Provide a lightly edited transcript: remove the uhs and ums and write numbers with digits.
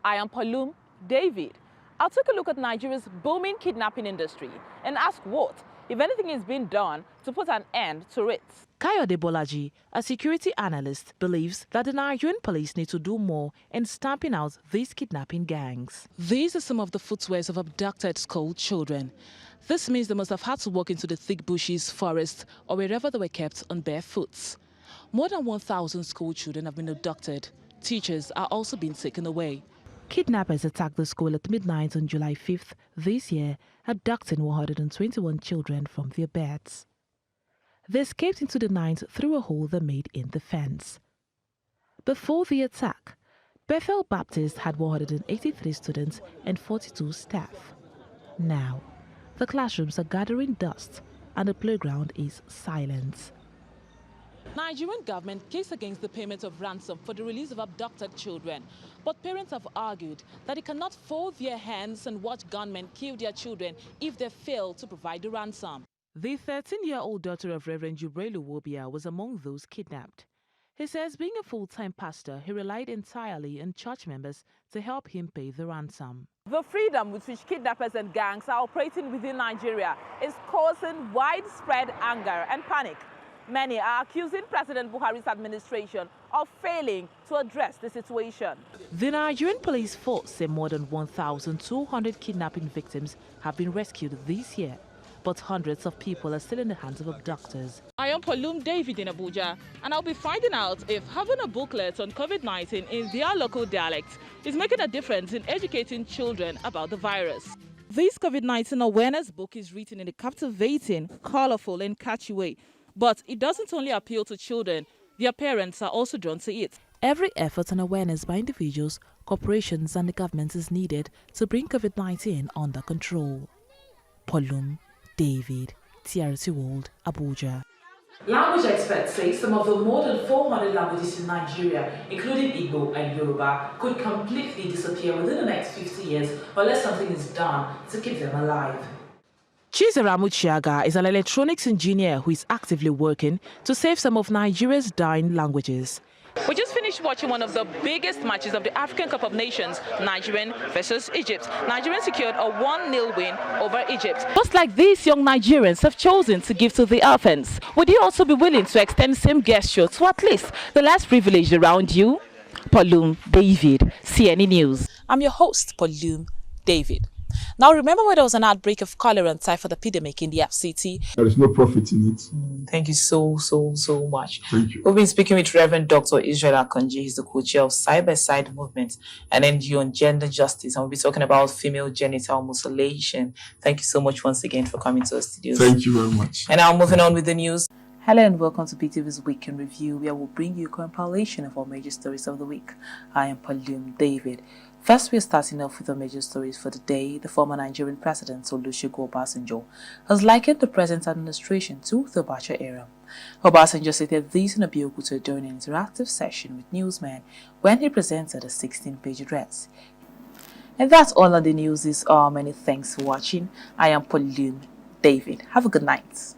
I am Poloum David. I'll take a look at Nigeria's booming kidnapping industry and ask what, if anything, is being done to put an end to it. Kayode Bolaji, a security analyst, believes that the Nigerian police need to do more in stamping out these kidnapping gangs. These are some of the footwears of abducted school children. This means they must have had to walk into the thick bushes, forests, or wherever they were kept on bare foot. More than 1,000 school children have been abducted. Teachers are also being taken away. Kidnappers attacked the school at midnight on July 5th this year, abducting 121 children from their beds. They escaped into the night through a hole they made in the fence. Before the attack, Bethel Baptist had 183 students and 42 staff. Now, the classrooms are gathering dust and the playground is silent. Nigerian government case against the payment of ransom for the release of abducted children. But parents have argued that they cannot fold their hands and watch gunmen kill their children if they fail to provide the ransom. The 13-year-old daughter of Reverend Showreel was among those kidnapped. He says being a full-time pastor, he relied entirely on church members to help him pay the ransom. The freedom with which kidnappers and gangs are operating within Nigeria is causing widespread anger and panic. Many are accusing President Buhari's administration of failing to address the situation. The Nigerian police force say more than 1,200 kidnapping victims have been rescued this year, but hundreds of people are still in the hands of abductors. I am Poloum David in Abuja, and I'll be finding out if having a booklet on COVID-19 in their local dialect is making a difference in educating children about the virus. This COVID-19 awareness book is written in a captivating, colorful and catchy way. But it doesn't only appeal to children, their parents are also drawn to it. Every effort and awareness by individuals, corporations and the government is needed to bring COVID-19 under control. Poloum David, TRT World, Abuja. Language experts say some of the more than 400 languages in Nigeria, including Igbo and Yoruba, could completely disappear within the next 50 years unless something is done to keep them alive. Chizeramu Chiaga is an electronics engineer who is actively working to save some of Nigeria's dying languages. We just finished watching one of the biggest matches of the African Cup of Nations, Nigerian versus Egypt. Nigerian secured a 1-0 win over Egypt. Just like these young Nigerians have chosen to give to the orphans, would you also be willing to extend the same gesture to at least the less privileged around you? Poloum David, CNN News. I'm your host, Poloum David. Now, remember when there was an outbreak of cholera and typhoid epidemic in the FCT? There is no profit in it. Thank you so much. Thank you. We've been speaking with Reverend Dr. Israel Akonji. He's the co-chair of Side by Side Movement and NGO on gender justice. And we'll be talking about female genital mutilation. Thank you so much once again for coming to our studios. Thank you very much. And now moving on with the news. Hello and welcome to BTV's Week in Review, where we'll bring you a compilation of our major stories of the week. I am Poloum David. First, we are starting off with the major stories for the day. The former Nigerian president, Olusegun Obasanjo, has likened the present administration to the Abacha era. Obasanjo stated this in Abeokuta during an interactive session with newsmen when he presented a 16-page address. And that's all on the news. Many thanks for watching. I am Poloum David. Have a good night.